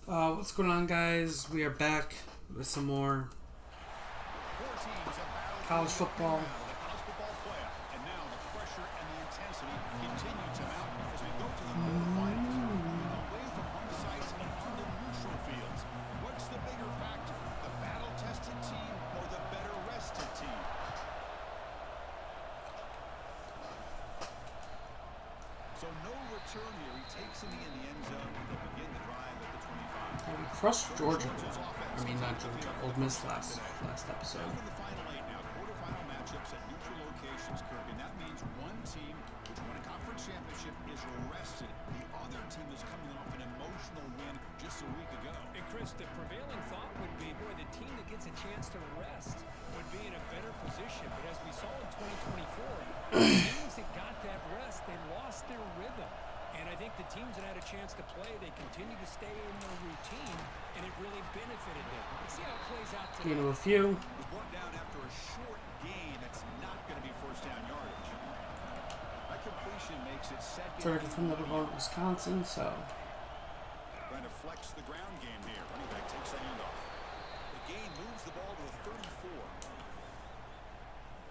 What's going on, guys? We are back with some more college football. So no return here. He takes it in the end zone. They'll begin the drive at the 25. We crushed Georgia. I mean, not Georgia. Old Miss last episode. Down to the final eight now. Quarterfinal matchups at neutral locations, Kirk. And that means one team which won a conference championship is rested. The other team is coming off an emotional win just a week ago. And Chris, the prevailing thought would be, boy, the team that gets a chance to rest would be in a better position. But as we saw in 2024, the teams that got that rest, they lost their rhythm. And I think the teams that had a chance to play, they continue to stay in their routine, and it really benefited them. Let's see how it plays out today. Gain of a few. Was brought down after a short gain. That's not going to be first down yardage. That completion makes it second. Started from the remote Wisconsin, so. Trying to flex the ground game here. Running back takes the handoff. The gain moves the ball to the 34.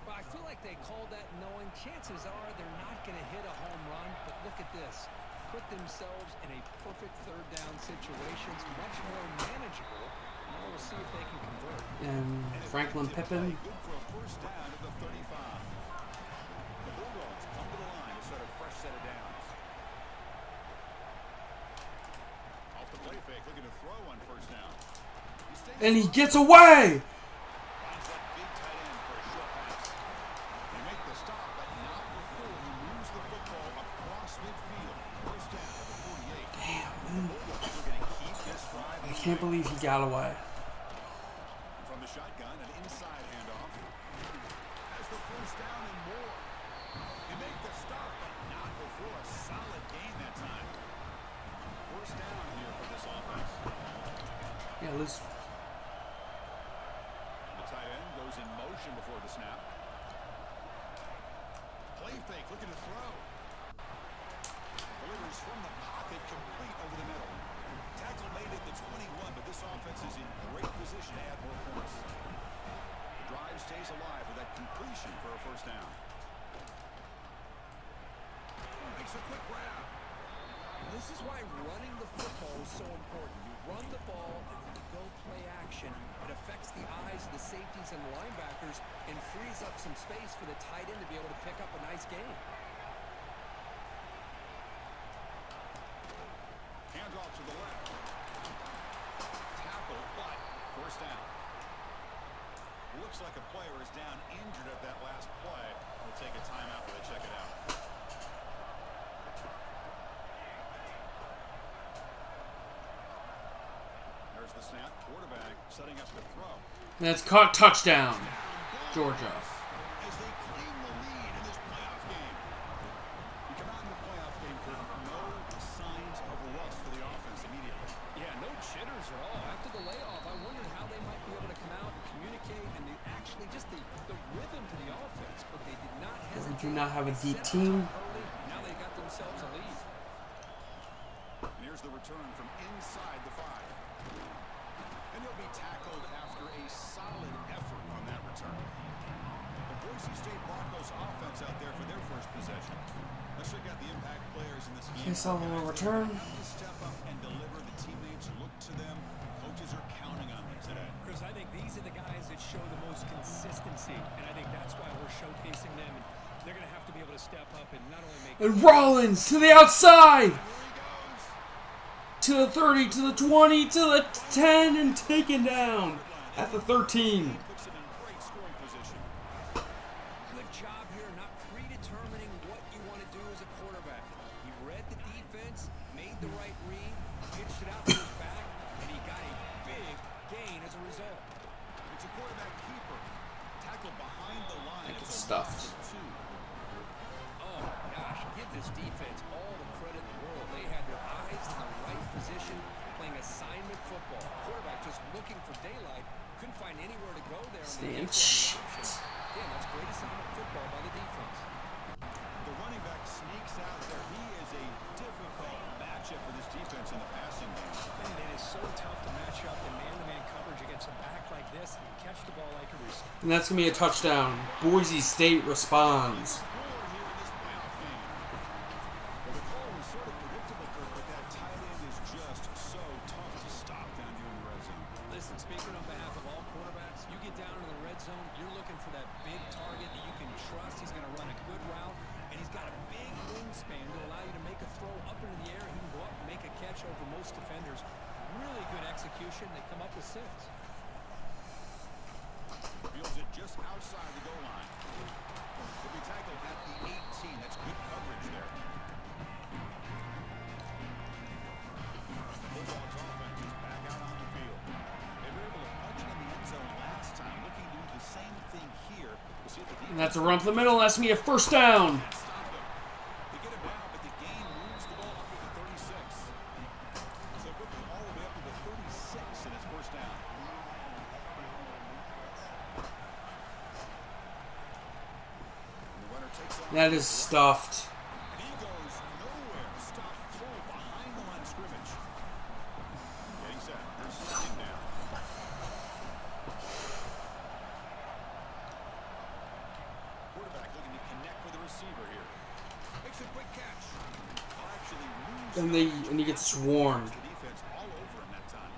Well, I feel like they called that knowing chances are they're not going to hit a home run, but look at this. Put themselves in a perfect third down situations, much more manageable. Now we'll see if they can convert. And Franklin Pippen. Good for a first down at the 35. The Bulldogs come to the line to start a fresh set of downs. Off the play fake, looking to throw on first down. And he gets away! Finds that big tight end for a short pass. They make the stop, but not before he moves the football across midfield. First down at the 48. Damn, man. Bulldogs are going to keep this drive. I can't believe he got away. From the shotgun, an inside handoff. Has the first down and more. You make the stop, but not before a solid gain that time. First down here for this offense. Yeah, let's. The tight end goes in motion before the snap. Play fake, looking to throw. Delivers from the pocket, complete over the middle. Tackle made at the 21, but this offense is in great position to add more points. The drive stays alive with that completion for a first down. Makes a quick grab. This is why running the football is so important. You run the ball and you go play action. It affects the eyes of the safeties and linebackers and frees up some space for the tight end to be able to pick up a nice gain. Hands off to the left. Tackle, but first down. Looks like a player is down injured at that last play. We'll take a timeout while they check it out. There's the snap. Quarterback setting up the throw. That's caught. Touchdown, Georgia. As they claim the lead in this playoff game. You come out in the playoff game, Kirk, no signs of rust for the offense immediately. Yeah, no jitters at all. After the layoff, I wondered how they might be able to come out and communicate and actually just the rhythm to the offense, but they did not hesitate. We do not have a deep team. Now they got themselves a lead. And here's the return from inside the 5. And he'll be tackled after a solid effort on that return. The Boise State Broncos offense out there for their first possession. Let's check out the impact players in this game. Case level return. To step up and deliver. The teammates look to them. Coaches are counting on them today. Chris, I think these are the guys that show the most consistency, and I think that's why we're showcasing them. And they're going to have to be able to step up and not only make... And Rollins to the outside! To the 30, to the 20, to the 10, and taken down at the 13. Puts them in great scoring position. Good job here, not predetermining what you want to do as a quarterback. He read the defense, made the right read, pitched it out to his back, and he got a big gain as a result. It's a quarterback keeper. Tackled behind the line. I get It's a stuffed. loss of 2. Oh, gosh, give this defense all the credit in the world. They had their eyes in the right position, playing assignment football. Quarterback just looking for daylight, couldn't find anywhere to go there. Stand shit. Again, that's great assignment football by the defense. The running back sneaks out there. He is a difficult matchup for this defense in the passing game. Man, it is so And that's going to be a touchdown. Boise State responds. Listen, speaking on behalf of all quarterbacks, you get down in the red zone, you're looking for that big target that you can trust. He's going to run a good route, and he's got a big wingspan to allow you to make a throw up into the air. He can go up and make a catch over most defenders. Really good execution. They come up with 6. Fields it just outside the goal line. He'll be tackled at the 18. That's good coverage there. Bulldogs offense is back out on the field. They were able to punch it in the end zone last time. Looking to do the same thing here. We'll see if the And that's a run up the middle. That's me a first down. stop them. They get him down, but the game moves the ball up to the 36. So it put them all the way up to the 36 in its first down. That is stuffed. He goes nowhere. Stopped cold behind the line of scrimmage. Getting set. There's second down. Quarterback looking to connect with the receiver here. Makes a quick catch. Will actually lose And he gets swarmed. the defense all over him that time.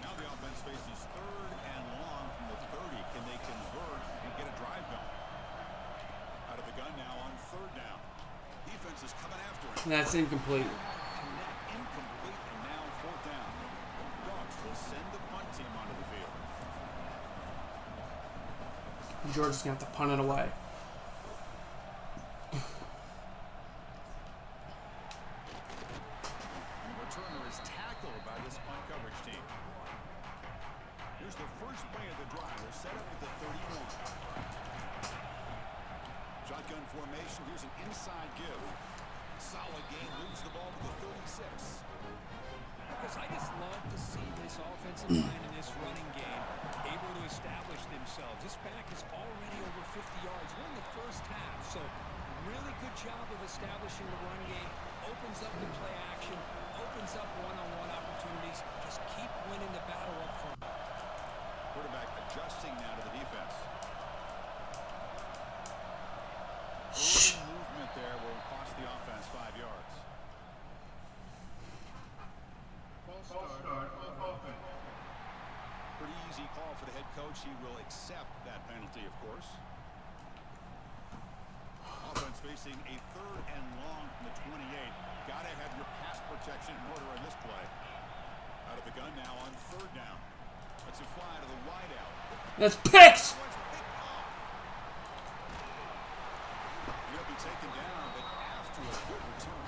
Now the offense faces third and long from the 30. Can they convert and get a drive going? Out of the gun now on third down. Defense is coming after him. And that's incomplete. Connect incomplete, and now fourth down. Dogs will send the punt team onto the field. And Georgia's going to have to punt it away. And the returner is tackled by this punt coverage team. Here's the first play of the drive. They're set up at the 31. Shotgun formation. Here's an inside give. Solid game. Moves the ball to the 36. Because I just love to see this offensive line in this running game able to establish themselves. This back is already over 50 yards. We're in the first half, so really good job of establishing the run game. Opens up the play action, opens up one-on-one opportunities. Just keep winning the battle up front. Quarterback adjusting now to the defense. Early movement there will cost the offense 5 yards. Pretty easy call for the head coach. He will accept that penalty, of course. Offense facing a third and long from the 28. Got to have your pass protection in order in this play. Out of the gun now on third down. Let's it fly to the wideout. That's picked! He'll be taken down, but after a good return.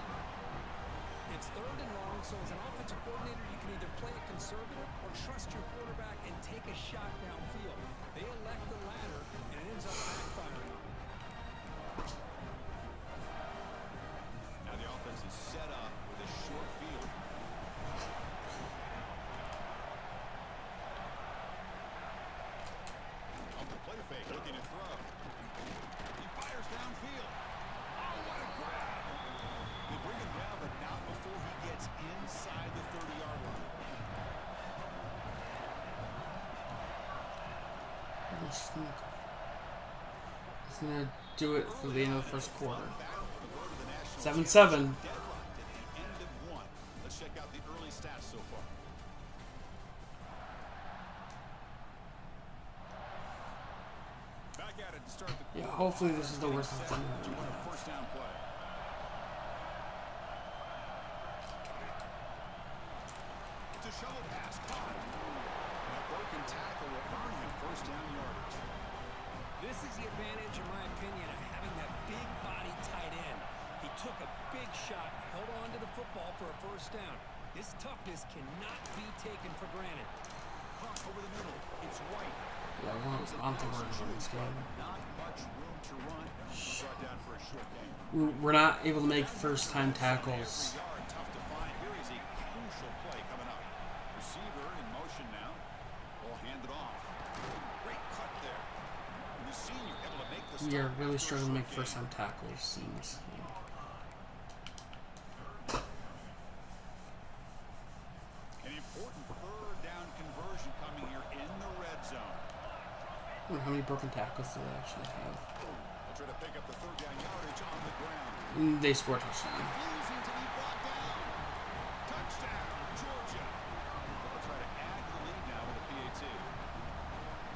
It's third and long, so as an offensive coordinator, you can either play it conservative or trust your quarterback and take a shot downfield. They elect the latter, and it ends up backfiring. Now the offense is set up with a short field. Off the play fake, looking to throw. He fires downfield. Oh, what a grab. They bring him down, but not before he gets inside the 30-yard line. He's going to do it for the end of the first quarter. 7-7. Deadlocked at the end of one. Let's check out the early stats so far. Back at it to start the Yeah, hopefully this is the worst of them. first down play. It's a shovel pass caught. A broken tackle will earn him first down yardage. This is the advantage, in my opinion, of having that big body tight end. He took a big shot, held on to the football for a first down. His toughness cannot be taken for granted. Caught over the middle. It's White. Yeah, I don't think we're going to win this game. Not much room to run. Brought down for a short game. We're not able to make first-time tackles. Tough to find. Here is a crucial play coming up. Receiver in motion now. Ball handed off. Great cut there. And the senior able to make the We are stop really after a struggling to make short first-time tackles in this game. An important third down conversion coming here in the red zone. I wonder how many broken tackles do they actually have. They'll try to pick up the third down yardage on the ground. They scored a touchdown. Easy to be brought down. Touchdown, Georgia. They'll try to add to the lead now with a PAT.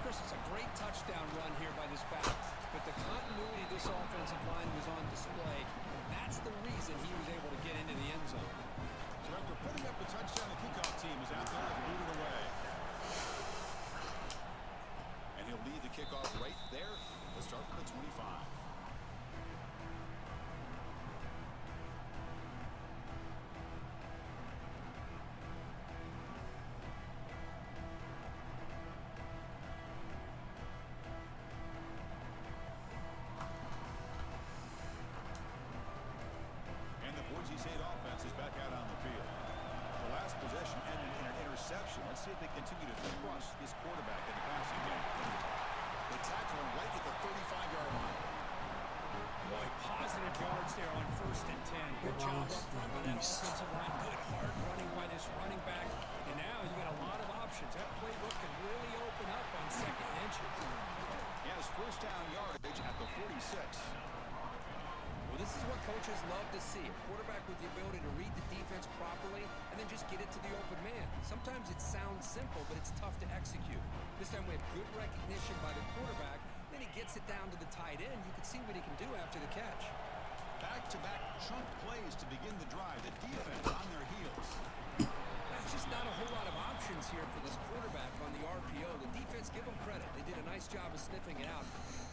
Chris, it's a great touchdown run here by this back, but the continuity of this offensive line was on display. That's the reason he was able to get into the end zone. So after putting up the touchdown, the kickoff team is out there to boot it away. And he'll lead the kickoff right there. Let's start with the 25. And the Boise State offense is back out on the field. The last possession ended in an interception. Let's see if they continue to crush this quarterback in the passing game. They tackle him right at the 35-yard line. Boy, positive yards there on 1st and 10. Good job up front by that offensive line. Good hard running by this running back. And now you got a lot of options. That playbook can really open up on 2nd and inches. He has first down yardage at the 46. Well, this is what coaches love to see. A quarterback with the ability to read the defense properly and then just get it to the open man. Sometimes it sounds simple, but it's tough to execute. This time we have good recognition by the quarterback. Then he gets it down to the tight end. You can see what he can do after the catch. Back-to-back chunk plays to begin the drive. The defense on their heels. There's just not a whole lot of options here for this quarterback on the RPO. The defense, give them credit. They did a nice job of sniffing it out.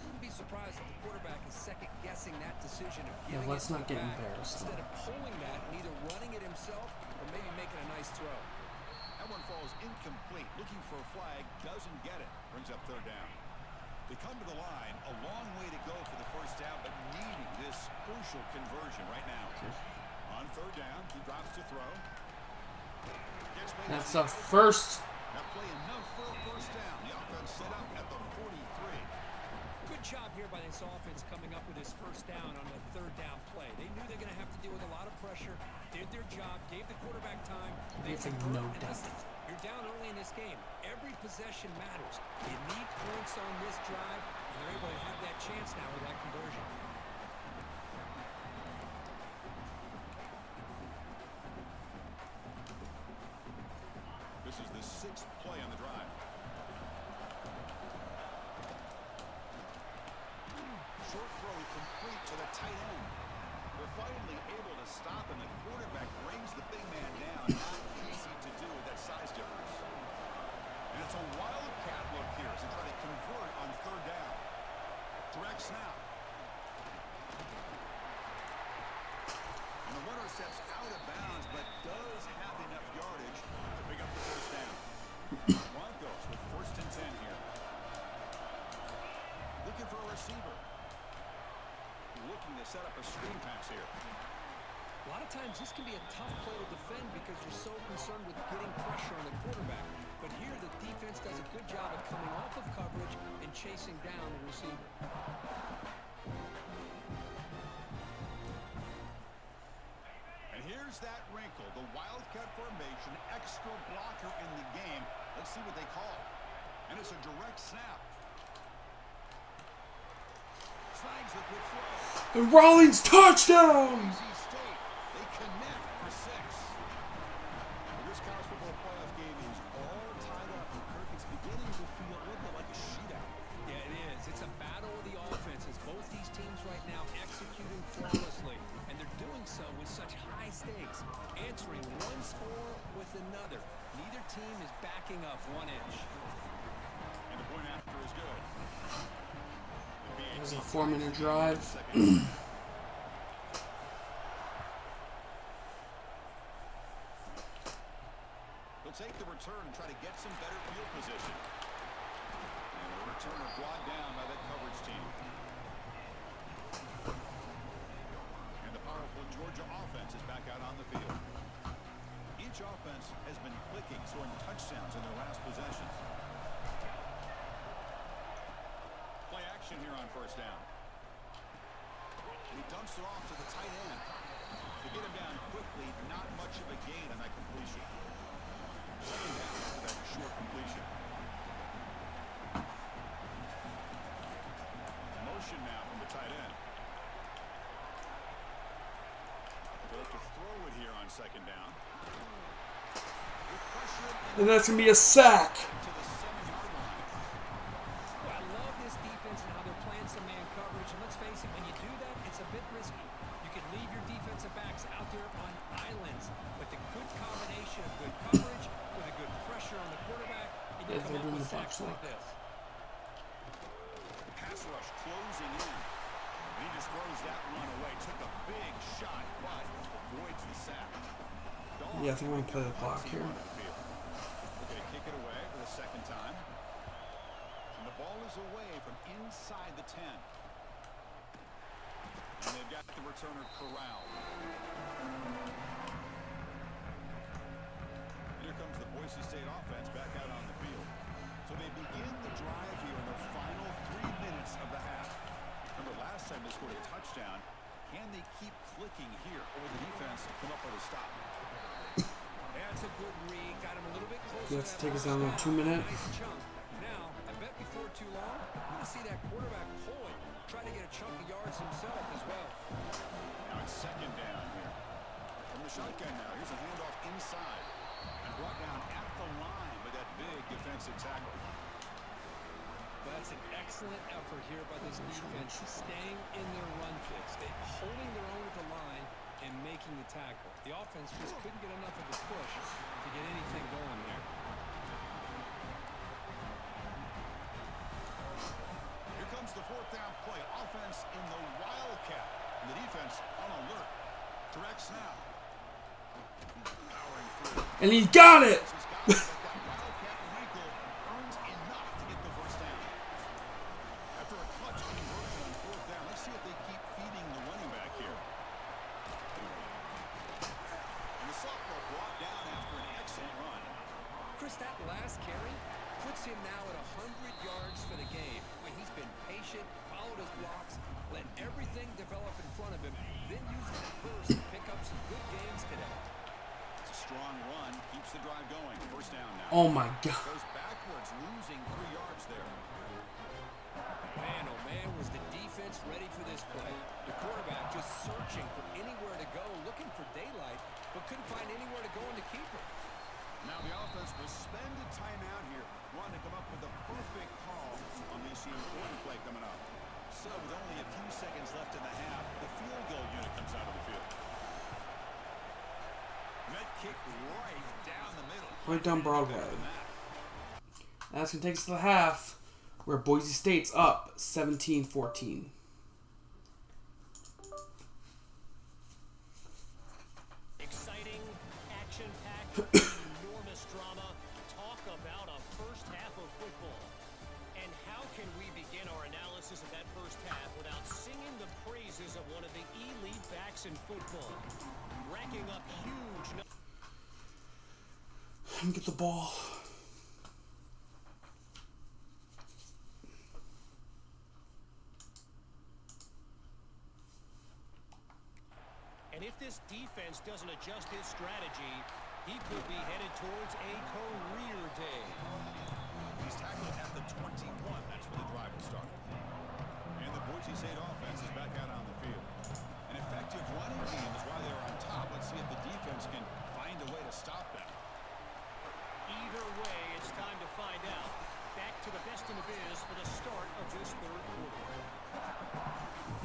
Wouldn't be surprised if the quarterback is second-guessing that decision of giving let's it to not the get back embarrassed. instead of pulling that and either running it himself or maybe making a nice throw. That one falls incomplete. Looking for a flag. Doesn't get it. Brings up third down. They come to the line. A long way to go for the first down, but needing this crucial conversion right now. On third down, he drops to throw. That's a first. That play enough for a first down. The offense set up at the 43. Good job here by this offense coming up with his first down on the 3rd down play. They knew they're going to have to deal with a lot of pressure, did their job, gave the quarterback time. They It's like convert, no and depth. listen, you're down early in this game. Every possession matters. You need points on this drive, and they're able to have that chance now with that conversion. This is the 6th play on the drive. Short throw complete to the tight end. They're finally able to stop him. The quarterback brings the big man down. Not easy to do with that size difference. And it's a wildcat look here as they try to convert on third down. Direct snap. And the runner steps out of bounds, but does have enough yardage to pick up the first down. Broncos with 1st and 10 here. Looking for a receiver. Looking to set up a screen pass here. A lot of times this can be a tough play to defend because you're so concerned with getting pressure on the quarterback. But here the defense does a good job of coming off of coverage and chasing down the receiver. And here's that wrinkle. The wildcat formation, extra blocker in the game. Let's see what they call. And it's a direct snap. Slides the good throw. And Rollins touchdown! Boise State, they connect for 6. This college football playoff game is all tied up. Kirk, it's beginning to feel a little bit like a shootout. Yeah, it is. It's a battle of the offenses. Both these teams right now executing flawlessly. And they're doing so with such high stakes. Answering one score with another. Neither team is backing up 1 inch. And the point after is good. It was a 4-minute drive. They'll take the return and try to get some better field position. And the returner brought down by that coverage team. And the powerful Georgia offense is back out on the field. Each offense has been clicking, scoring touchdowns in their last possessions. Play action here on first down. And he dumps it off to the tight end. To get him down quickly, not much of a gain on that completion. Second down after that short completion. second down. And that's going to be a sack. To the 7-yard line. Well, I love this defense and how they're playing some man coverage. And let's face it, when you do that, it's a bit risky. You can leave your defensive backs out there on islands, but the good combination of good coverage with a good pressure on the quarterback, and you come up with sacks like this. Pass rush closing in. And he just throws that run away. Took a big shot, but avoids the sack. Yeah, I think we can play the clock here. We're going to kick it away for the second time. And the ball is away from inside the 10. And they've got the returner corralled. Here comes the Boise State offense back out on the field. So they begin the drive here in the final 3 minutes of the half. Remember, last time they scored a touchdown. Can they keep clicking here, or will the defense come up with a stop? That's a good read. Got him a little bit closer. You have to take us down to 2 minutes. Nice chunk. Now, I bet before too long, you're going to see that quarterback pull it, try to get a chunk of yards himself as well. Now it's second down here. From the shotgun now, here's a handoff inside. And brought down at the line with that big defensive tackle. That's an excellent effort here by this defense, staying in their run fix. They're holding their own at the line and making the tackle. The offense just couldn't get enough of a push to get anything going there. Here comes the fourth down play. Offense in the Wildcat. And the defense on alert. Direct snap. Powering through. And he got it! He's got it, but that Wildcat wrinkle earns enough to get the first down. After a clutch conversion on fourth down, let's see if they keep feeding the running back here. And the sophomore brought down after an excellent run. Chris, that last carry puts him now at 100 yards for the game. I mean, he's been patient, followed his blocks, let everything develop in front of him, then used that burst to pick up some good gains today. It's a strong run, keeps the drive going. First down now. Oh my God. Goes backwards, losing 3 yards there. Man, oh man, was the defense ready for this play. The quarterback just searching for anywhere to go, looking for daylight, but couldn't find anywhere to go in the keeper. Now the offense will spend a timeout here, wanting to come up with the perfect call on this important play coming up. So with only a few seconds left in the half, the field goal unit comes out of the field. And that kick right down the middle. Right down Broadway. That's going to take us to the half, where Boise State's up 17-14. Exciting, action-packed, enormous drama. Talk about a first half of football. And how can we begin our analysis of that first half without singing the praises of one of the elite backs in football? Racking up huge numbers. Get the ball. And if this defense doesn't adjust his strategy, he could be headed towards a career day. He's tackled at the 21. That's where the drive will start. And the Boise State offense is back out on the field. An effective running game is why they're on top. Let's see if the defense can find a way to stop that. Either way, it's time to find out. Back to the best in the biz for the start of this third quarter.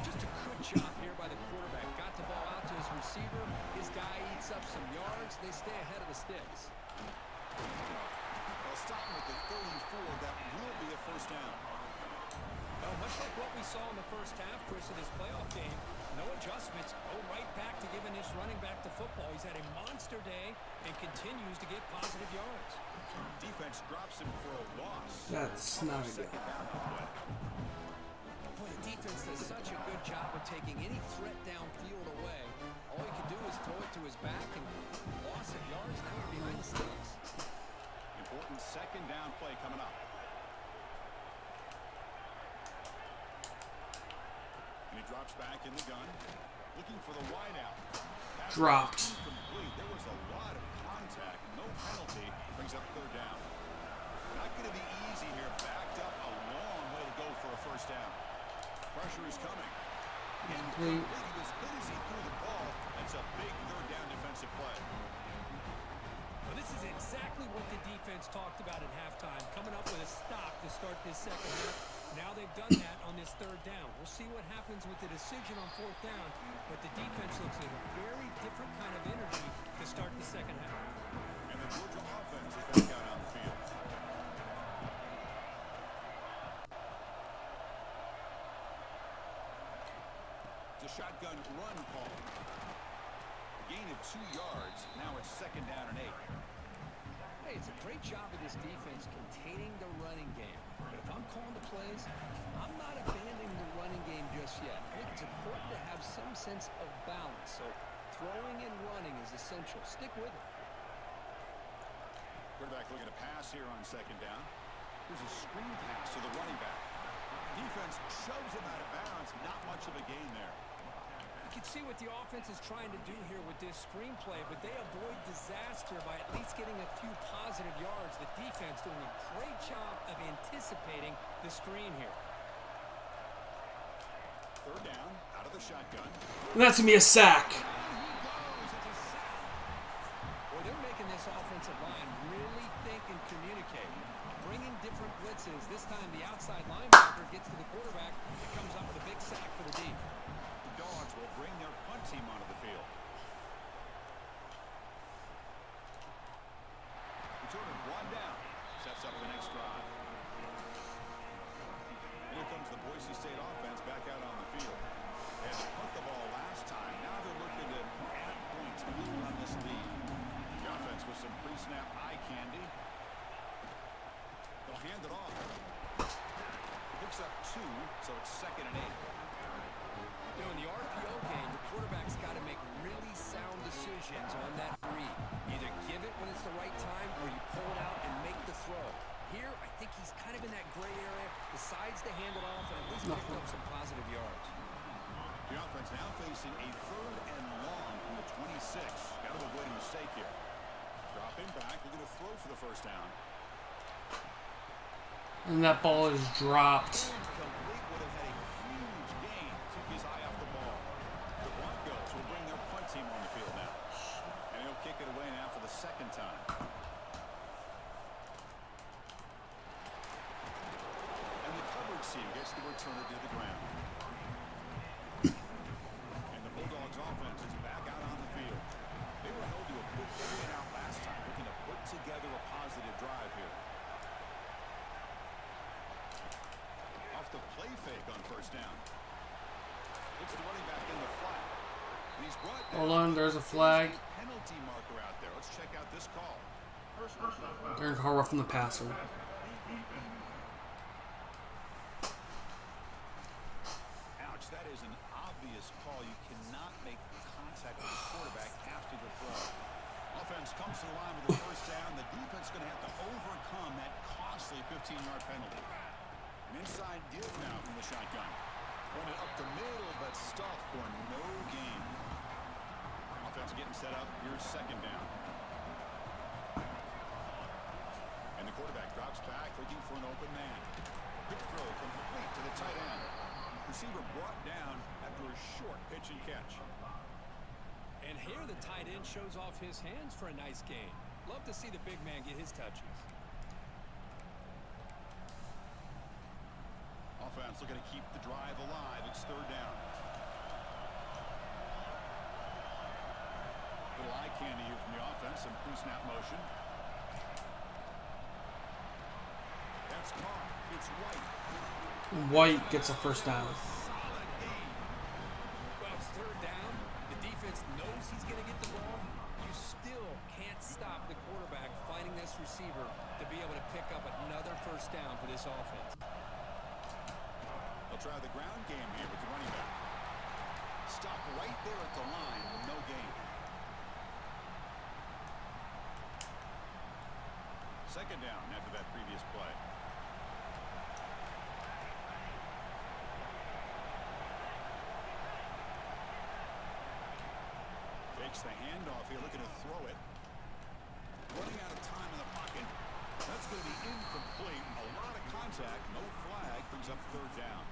Just a good job here by the quarterback. Got the ball out to his receiver. His guy eats up some yards. They stay ahead of the sticks. Well, starting with the 34, that will be a first down. Well, much like what we saw in the first half, Chris, in this playoff game, no adjustments. Go right back to giving this running back the football. He's had a monster day and continues to get positive yards. Defense drops him for a loss. That's not a good. Second down play. Boy, the defense does such a good job of taking any threat downfield away. All he can do is throw it to his back, and loss of yards now are behind the sticks. Important second down play coming up. And he drops back in the gun, looking for the wideout. Pass Dropped. was incomplete. There was a lot of contact, no penalty. Brings up third down. Not going to be easy here. Backed up a long way to go for a first down. Pressure is coming. Incomplete. He was good as he threw the ball. That's a big third down defensive defensive play. Well, this is exactly what the defense talked about at halftime, coming up with a stop to start this second half. Now they've done that on this third down. We'll see what happens with the decision on fourth down, but the defense looks like a very different kind of energy to start the second half. And the Georgia offense is back out on the field. It's a shotgun run call. A gain of 2 yards. Now it's second down and 8. Hey, it's a great job of this defense containing the running game. But if I'm calling the plays, I'm not abandoning the running game just yet. I think it's important to have some sense of balance. So throwing and running is essential. Stick with it. Quarterback looking to pass here on second down. Here's a screen pass to the running back. Defense shoves him out of bounds. Not much of a gain there. You can see what the offense is trying to do here with this screenplay, but they avoid disaster by at least getting a few positive yards. The defense doing a great job of anticipating the screen here. Third down, out of the shotgun. That's going to be a sack. Well, they're making this offensive line really think and communicate. Bringing different blitzes. This time the outside linebacker gets to the quarterback. It comes up with a big sack for the D. The Dogs will bring their punt team onto the field. Return of 1 down. Sets up the next drive. Here comes the Boise State offense back out on the field. They had to punt the ball last time. Now they're looking to add points, build on this lead. The offense with some pre-snap eye candy. They'll hand it off. Picks up 2, so it's second and 8. You know, in the RPO game, the quarterback's got to make really sound decisions on that read. Either give it when it's the right time or you pull it out and make the throw. Here, I think he's kind of in that gray area, decides to hand it off and at least pick up some positive yards. The offense now facing a third and long from the 26. Got to avoid a mistake here. Dropping back, looking to throw for the first down. And that ball is dropped. Complete would have had a huge gain. Took his eye off the ball. The Broncos will bring their punt team on the field now. And he'll kick it away now for the second time. And the coverage team gets the returner to the ground. And the Bulldogs offense is back out on the field. They were held to a quick win out last time, looking to put together a positive drive here. Off the play fake on first down. It's the running back in the flat. And he's brought down. Hold on, there's a flag. Penalty marker out there. Let's check out this call. Darren Carr from the passer. Ouch, that is an obvious call. You cannot make contact with the quarterback after the throw. Offense comes to the line with the first down. The defense is going to have to overcome that costly 15-yard penalty. An inside give now from the shotgun. Running up the middle, but stuffed for no gain. Offense getting set up. Here's second down. And the quarterback drops back, looking for an open man. Quick throw complete to the tight end. Receiver brought down after a short pitch and catch. And here the tight end shows off his hands for a nice gain. Love to see the big man get his touches. Offense looking to keep the drive alive. It's third down. Little eye candy here from the offense. Some pre-snap motion. That's caught. It's White. White gets a first down. Solid gain. Well, it's third down. The defense knows he's going to get the ball. You still can't stop the quarterback finding this receiver to be able to pick up another first down for this offense. They'll try the ground game here with the running back. Stop right there at the line with no gain. Second down after that previous play. Fakes the handoff here, looking to throw it. Running out of time in the pocket. That's going to be incomplete. A lot of contact, no flag, brings up third down.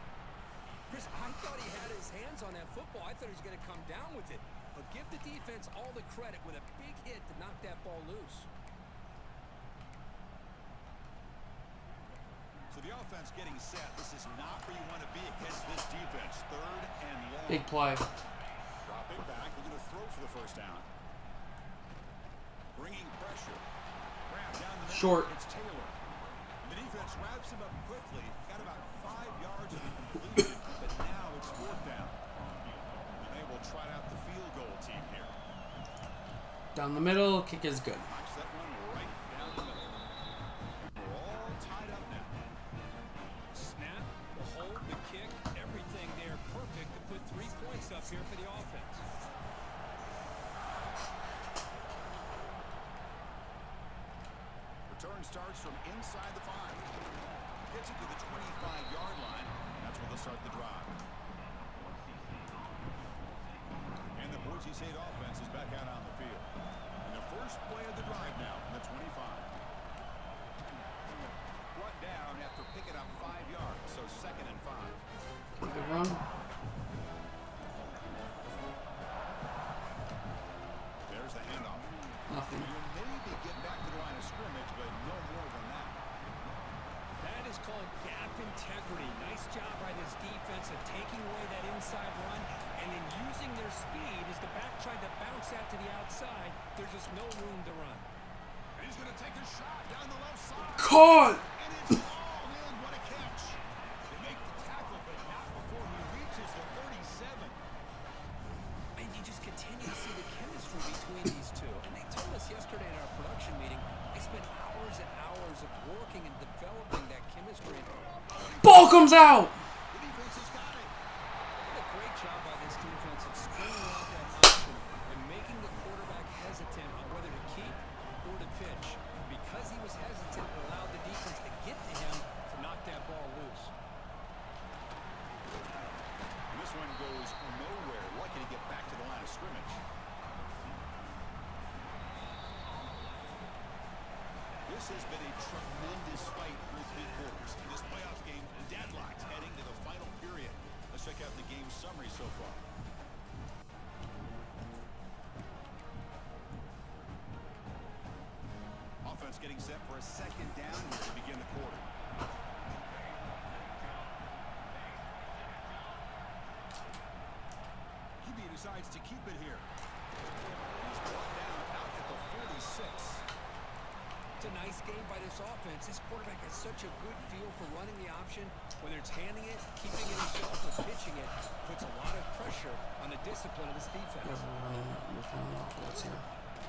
Chris, I thought he had his hands on that football. I thought he was going to come down with it. But But give the defense all the credit with a big hit to knock that ball loose. So the offense getting set. This is not where you want to be against this defense. 3rd and long. Big play. Dropping back. We're going to throw for the first down. Bringing pressure. Grab down the middle. Short. It's Taylor. The defense wraps him up quickly. Got about 5 yards of the completion, but now it's 4th down. And they will try out the field goal team here. Down the middle, kick is good. Knocks that one right down the middle. We're all tied up now. Snap, the hold, the kick, everything there perfect to put 3 points up here for the offense. Return starts from inside the 5. Gets it to the 25-yard line. That's where they'll start the drive. And the Boise State offense is back out on the field. And the first play of the drive now from the 25. Brought down after picking up 5 yards, so 2nd and 5. Good run. There's the handoff. Nothing. You maybe get back to the line of scrimmage, but no more than that. That is called gap integrity. Nice job by this defense of taking away that inside run and then using their speed as the back tried to bounce that to the outside. There's just no room to run. And he's going to take a shot down the left side. Caught! And it's all in. What a catch. They make the tackle, but not before he reaches the 37. And you just continue to see the chemistry between these two. And they told us yesterday in our production meeting, they spent hours and hours of working and developing that chemistry. Ball comes out! The defense has got it. What a great job by this defense of stringing out that option and making the quarterback hesitant on whether to keep or to pitch. Because he was hesitant, it allowed the defense to get to him to knock that ball loose. And this one goes nowhere. Lucky to get back to the line of scrimmage. This has been a tremendous fight through 3 quarters. In this playoff game, deadlocked heading to the final period. Let's check out the game summary so far. Offense getting set for a 2nd down here to begin the quarter. QB decides to keep it here. He's brought down out at the 46. It's a nice game by this offense. This quarterback has such a good feel for running the option. Whether it's handing it, keeping it himself, or pitching it, puts a lot of pressure on the discipline of this defense.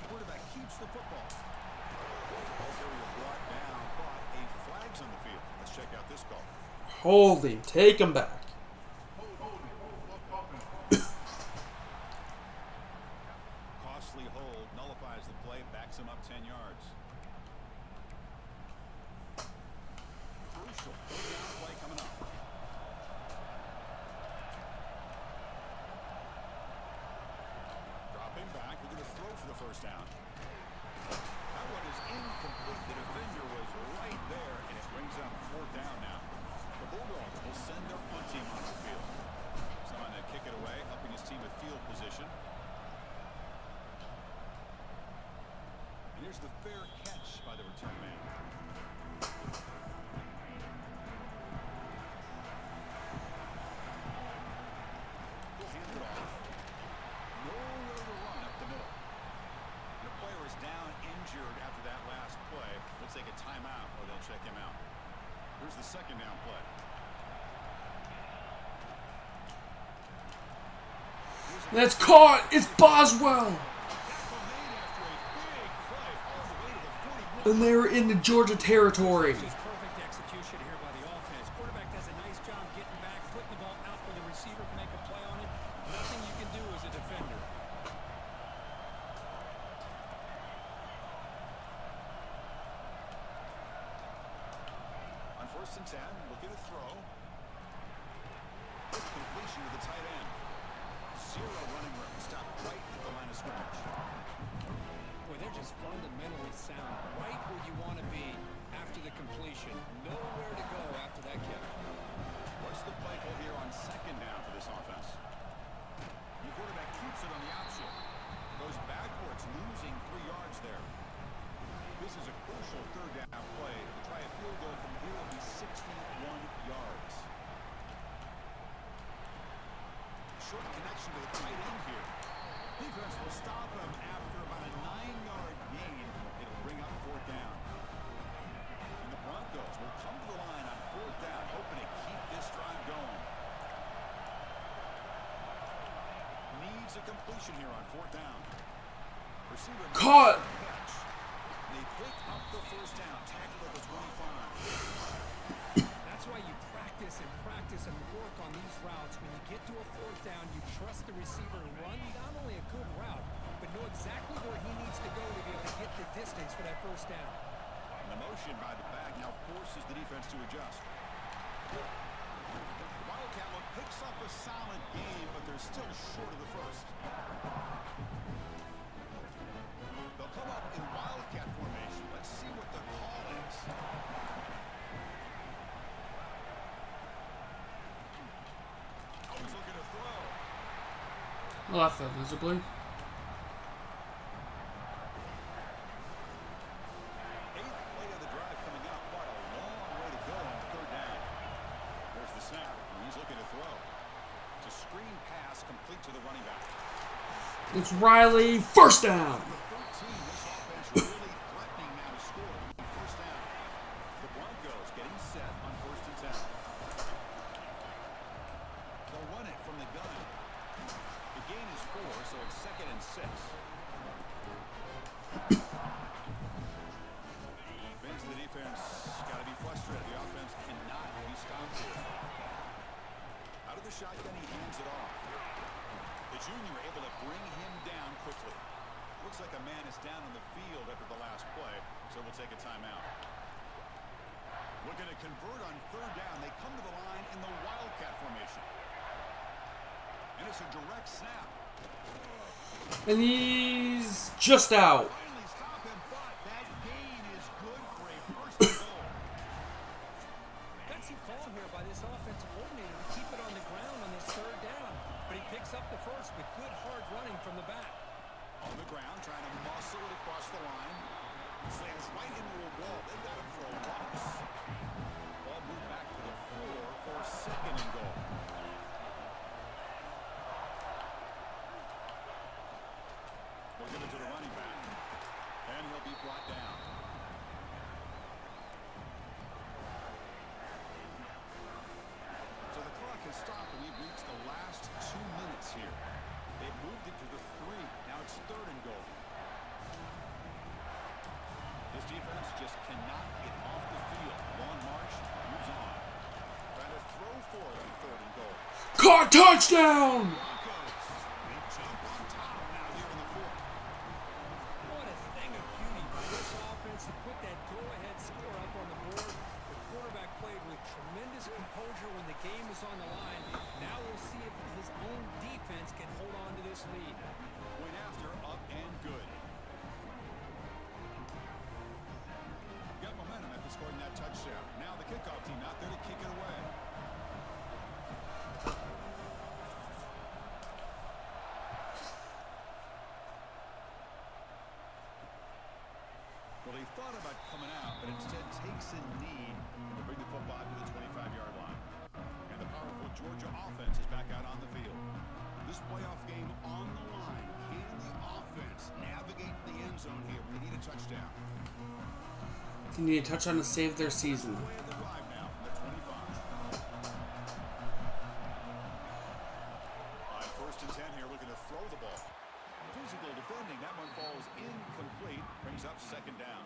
Quarterback keeps the football. Ball carrier brought down, but a flag's on the field. Let's check out this call. Holding. Take him back. Costly hold nullifies the play, backs him up 10 yards. Crucial third down play coming up. Dropping back, we're going to throw for the first down. That one is incomplete. The defender was right there, and it brings up 4th down now. The Bulldogs will send their punt team on the field. Someone to kick it away, helping his team with field position. And here's the fair catch by the return man. He'll hand it off. Nowhere to run up the middle. And the player is down injured after that last play. They'll take a timeout or they'll check him out. Here's the 2nd down play. That's caught! It's Boswell! And they're in the Georgia territory. Just perfect execution here by the offense. Quarterback does a nice job getting back, putting the ball out where the receiver can make a play on it. Nothing you can do as a defender. On 1st and 10, looking to throw. Quick completion to the tight end. 0 running room. Stop right at the line of scrimmage. Boy, they're just fundamentally sound. Right where you want to be after the completion. Nowhere to go after that kick. What's the play call here on 2nd down for this offense? The quarterback keeps it on the option. a crucial third down play to try a field goal from here will be 61 yards. Short connection to the tight end here. Defense will stop him after about a 9-yard gain. It'll bring up fourth down. And the Broncos will come to the line on fourth down, hoping to keep this drive going. Needs a completion here on fourth down. Receiver Caught! catch. They pick up the first down, tackled at the 25. That's why you practice and work on these routes. When you get to a fourth down, you trust the receiver to run not only a good route, but know exactly where he needs to go to be able to get the distance for that first down. And the motion by the back now forces the defense to adjust. The Wildcat one picks up a solid game, but they're still short of the first. They'll come up in Wildcat formation. Let's see what the call is. Oh, he's looking to throw. I left that visibly. Eighth play of the drive coming up. What a long way to go on third down. There's the snap, and he's looking to throw. It's a screen pass complete to the running back. It's Riley. First down. 13, this offense really threatening now to score. First down. The Broncos getting set on first and 10. They'll run it from the gun. The gain is 4, so it's second and 6. Fans of the defense got to be frustrated. The offense cannot be stopped here. Out of the shotgun, he hands it off. The junior able to bring him down quickly. Looks like a man is down on the field after the last play, so we'll take a timeout. Looking to convert on third down. They come to the line in the Wildcat formation. And it's a direct snap. And he's just out. Finally stop him, but that gain is good for a first and goal. Gutsy call here by this offensive coordinator to keep it on the ground on this third down. But he picks up the first with good hard running from the back. On the ground, trying to muscle it across the line. Slams right into a wall. They've got him for a loss. Ball moved back to the floor for second and goal. We'll give it to the running back. And he'll be brought down. So the clock has stopped and we've reached the last 2 minutes here. They've moved it to the 3. Now it's third and goal. This defense just cannot get off the field. Long march moves on. Trying to throw for it on third and goal. Caught. Touchdown. Broncos. They jump on top now here in the fourth. What a thing of beauty by this offense to put that go-ahead score up on the board. The quarterback played with tremendous composure when the game was on the line. Now we'll see if his own defense can hold on to this lead. Point after, up and good. Got momentum after scoring that touchdown. Now the kickoff team out there to kick it away. Well, he thought about coming out, but instead takes a knee to bring the football to the 25-yard line. And the powerful Georgia offense is back out on the field. This playoff game on the line. Can the offense navigate the end zone here? We need a touchdown. They need a touchdown to save their season. Way of the drive now from the 25. On first and 10 here, looking to throw the ball. Physical defending. That one falls incomplete. Brings up second down.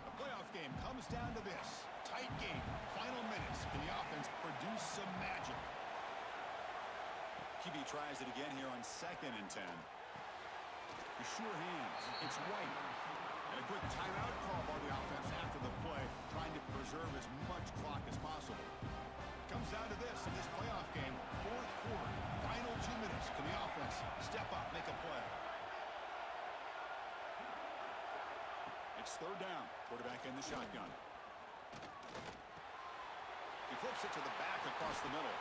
The playoff game comes down to this. Tight game. Final minutes. Can the offense produce some magic? QB tries it again here on second and 10. The sure hands. It's White. And a quick timeout call by the offense after the play, trying to preserve as much clock as possible. Comes down to this in this playoff game. Fourth quarter. Final 2 minutes. Can the offense step up, make a play? It's third down. Quarterback in the shotgun. He flips it to the back across the middle.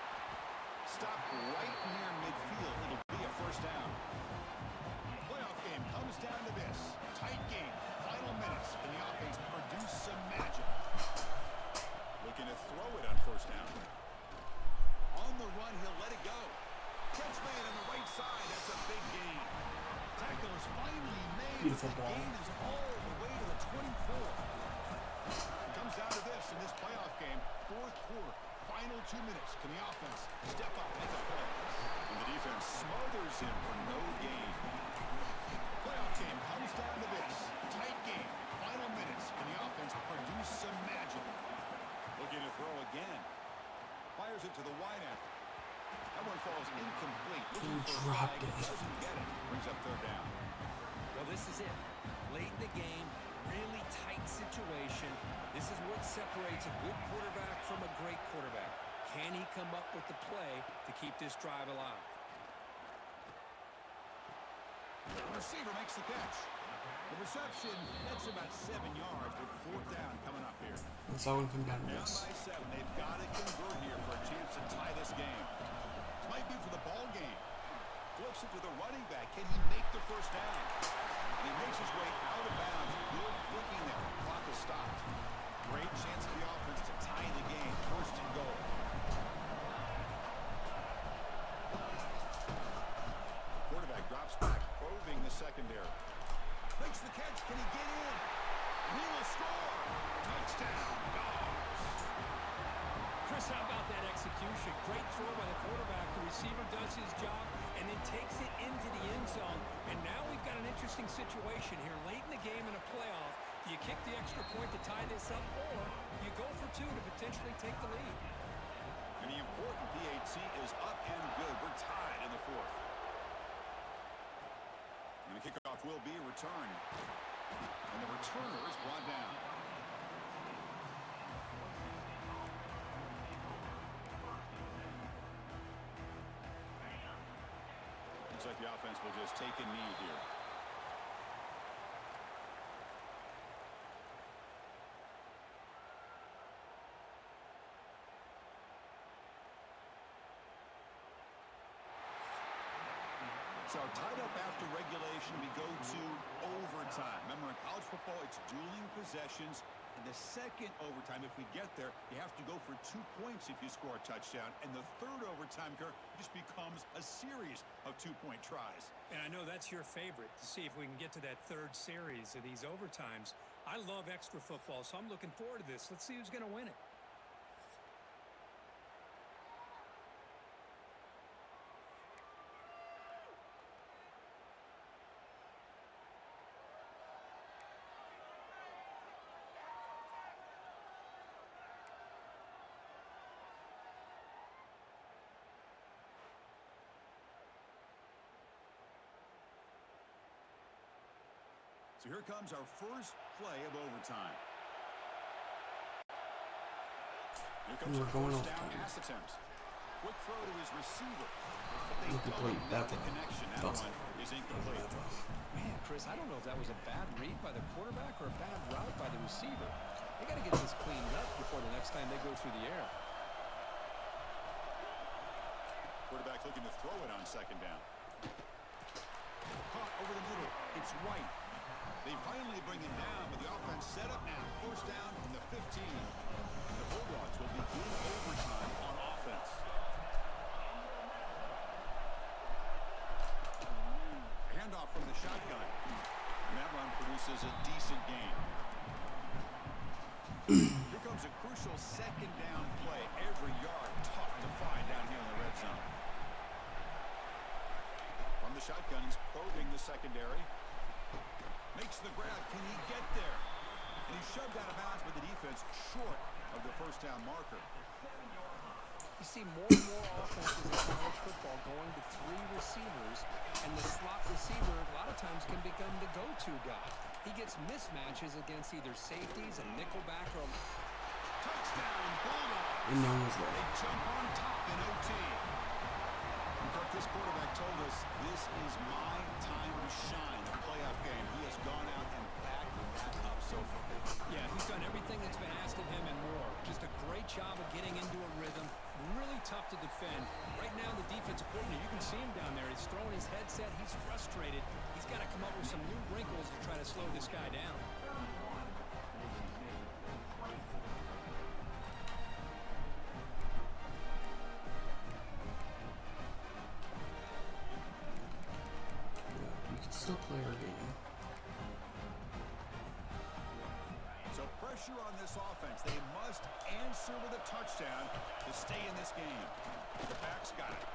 Stop right near midfield. It'll be a first down. Beautiful ball. Game is all the way to the 24. It comes down to this in this playoff game. Fourth quarter, final 2 minutes. Can the offense step up, make a play? And the defense smothers him for no gain. Playoff game comes down to this. Tight game, final minutes. Can the offense produce some magic? Looking to throw again. Fires it to the wideout. That one falls incomplete. He dropped it. Doesn't get it. Brings up third down. Well, this is it. Late in the game, really tight situation. This is what separates a good quarterback from a great quarterback. Can he come up with the play to keep this drive alive? The receiver makes the catch. The reception, that's about 7 yards with fourth down coming up here. That's all we can come down to Down this. by 7. They've got to convert here for a chance to tie this game. This might be for the ball game. Flips it to the running back. Can he make the first down? And he makes his way out of bounds. Good thinking there. Clock is stopped. Great chance for the offense to tie the game. First and goal. Quarterback drops back, probing the secondary. Makes the catch. Can he get in? He will score. Touchdown, Dogs. Chris, how about that execution? Great throw by the quarterback. The receiver does his job and then takes it into the end zone. And now we've got an interesting situation here. Late in the game in a playoff, do you kick the extra point to tie this up, or you go for 2 to potentially take the lead? And the important PAT is up and good. We're tied in the fourth. And the kickoff will be returned. And the returner is brought down. Looks like the offense will just take a knee here. So tied up after regulation, we go to overtime. Remember, in college football, it's dueling possessions. And the second overtime, if we get there, you have to go for 2 points if you score a touchdown. And the third overtime, Kirk, just becomes a series of 2-point tries. And I know that's your favorite, to see if we can get to that third series of these overtimes. I love extra football, so I'm looking forward to this. Let's see who's going to win it. So here comes our first play of overtime. Here comes We're the going first down overtime. pass attempt. Quick throw to his receiver. But they Incomplete. don't That make the one. connection. That That's one is incomplete. Man, Chris, I don't know if that was a bad read by the quarterback or a bad route by the receiver. They got to get this cleaned up before the next time they go through the air. Quarterback looking to throw it on second down. Caught over the middle. It's White. They finally bring him down, but the offense set up now. First down from the 15. The Bulldogs will begin overtime on offense. Handoff from the shotgun. And that run produces a decent gain. Here comes a crucial second down play. Every yard tough to find down here in the red zone. From the shotgun, he's probing the secondary. Makes the grab. Can he get there? And he's shoved out of bounds by the defense short of the first down marker. You see more and more offenses in college football going to 3 receivers, and the slot receiver a lot of times can become the go-to guy. He gets mismatches against either safeties, a nickelback, or Touchdown, Bulldogs. And no one was there. They jump on top in OT. In fact, this quarterback told us, this is my time to shine. A playoff game. He has gone out and backed that up so far. Yeah, he's done everything that's been asked of him and more. Just a great job of getting into a rhythm. Really tough to defend. Right now, the defensive coordinator, you can see him down there. He's throwing his headset. He's frustrated. He's got to come up with some new wrinkles to try to slow this guy down. We can still play our game. pressure on this offense. They must answer with a touchdown to stay in this game. The back's got it.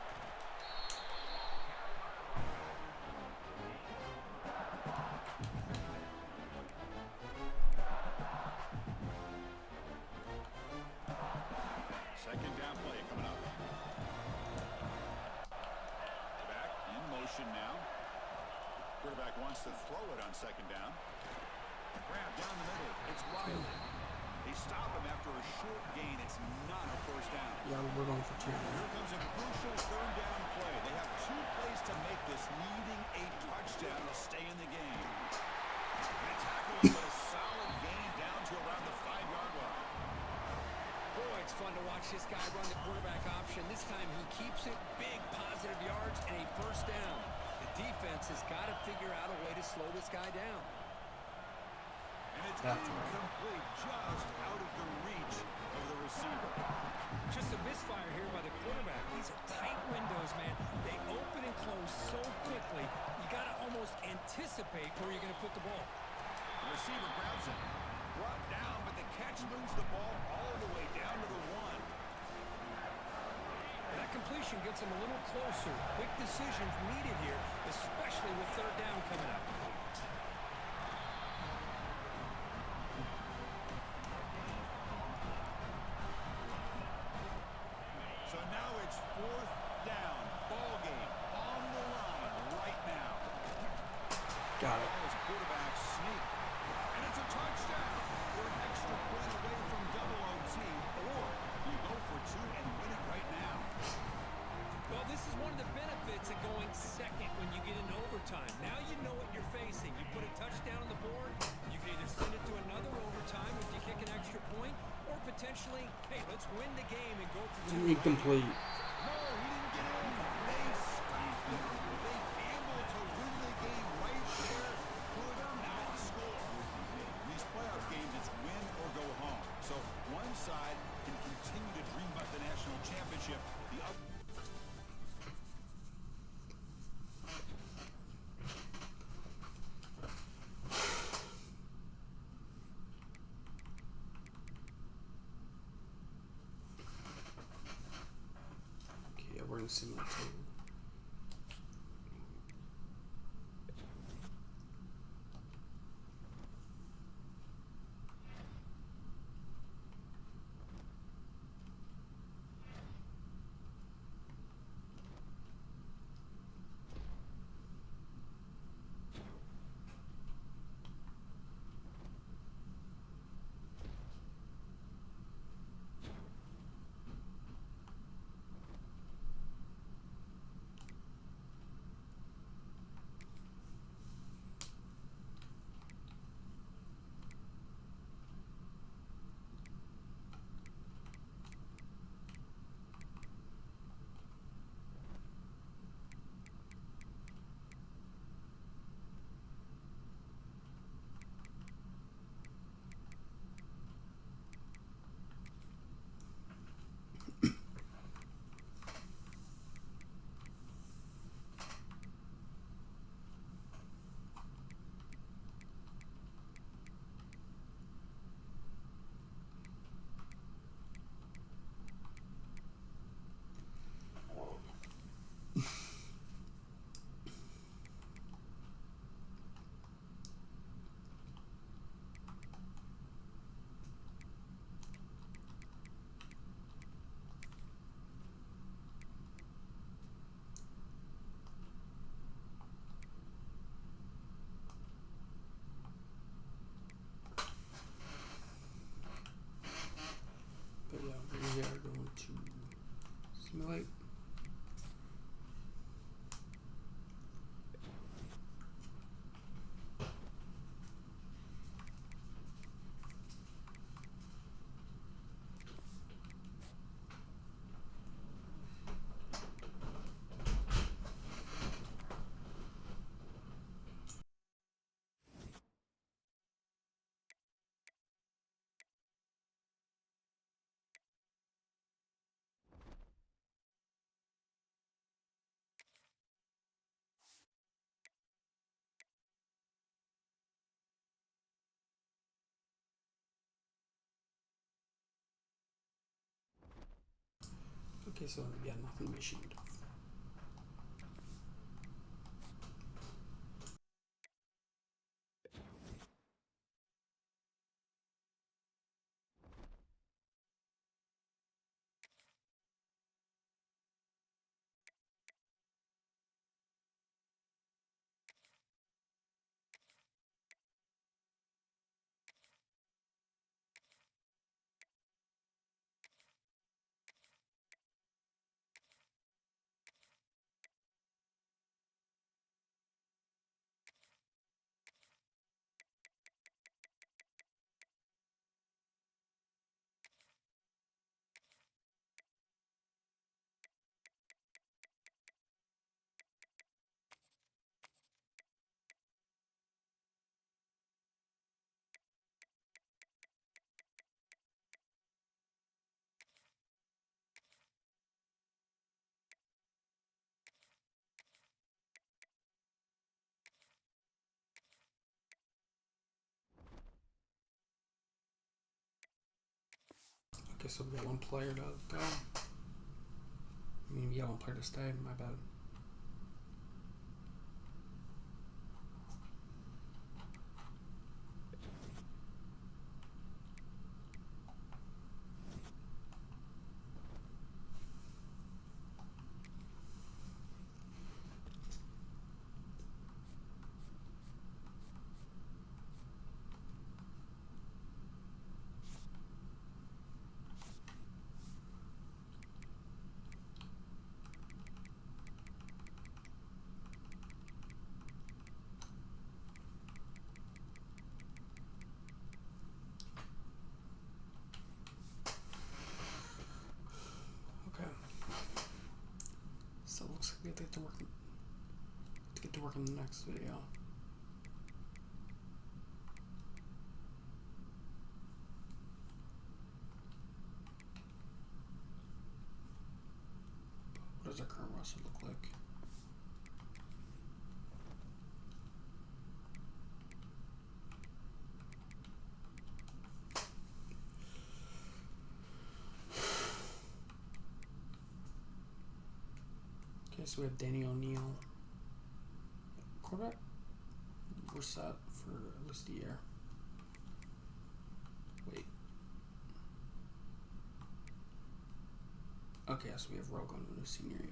Second down play coming up. Back in motion now. Quarterback wants to throw it on second down. Grab down the middle. It's Riley. They stop him after a short gain. It's not a first down. Yeah, we're going for 2. Here comes a crucial third down play. They have 2 plays to make this, needing a touchdown to stay in the game. And a tackle, but a solid gain down to around the 5-yard line. Boy, it's fun to watch this guy run the quarterback option. This time he keeps it, big positive yards, and a first down. The defense has got to figure out a way to slow this guy down. And it's incomplete, just out of the reach of the receiver. Just a misfire here by the quarterback. These are tight windows, man. They open and close so quickly. You got to almost anticipate where you're going to put the ball. The receiver grabs it. Brought down, but the catch moves the ball all the way down to the 1. That completion gets them a little closer. Quick decisions needed here, especially with third down coming up. So now it's 4th down. Ball game on the line right now. Got it. As quarterback sneak. And it's a touchdown. We're an extra point away from double OT. Or you go for 2 and win it right now. Well, this is one of the benefits of going second when you get into overtime. Now you know what you're facing. You put a touchdown on the board, you can either send it to another overtime if you kick an extra point, or potentially, hey, let's win the game and go for 2. Incomplete. No, he didn't get in. They stopped him. They gambled to win the game right there. Could not score. In these playoff games, it's win or go home. So one side can continue to dream about the national championship. The other. Okay, we're in simultaneous. Okay, so yeah, nothing to be ashamed of. Okay, so we got one player to go. I mean, we got one player to stay. My bad. Okay. So it looks like we have to get to work on the next video. What does our current roster look like? Okay, so we have Danny O'Neal. Quarterback? We're set for at least a year. Wait. Okay, so we have Rogan in his senior year.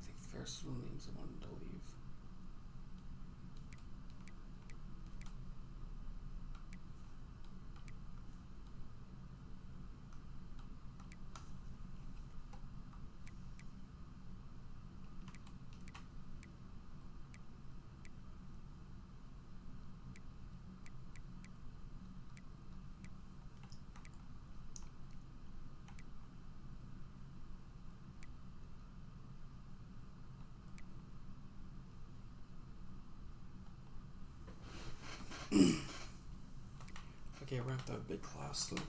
I think Ferris was one of the names I wanted to leave. Okay, we're gonna have to have a big class though.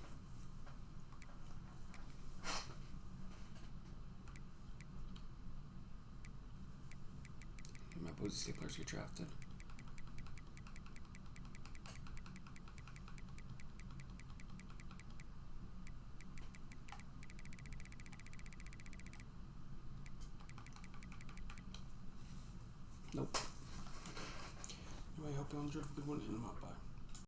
My Boise State players get drafted. Nope. Anyway, I hope you all enjoyed a good one, and I'm out. Bye.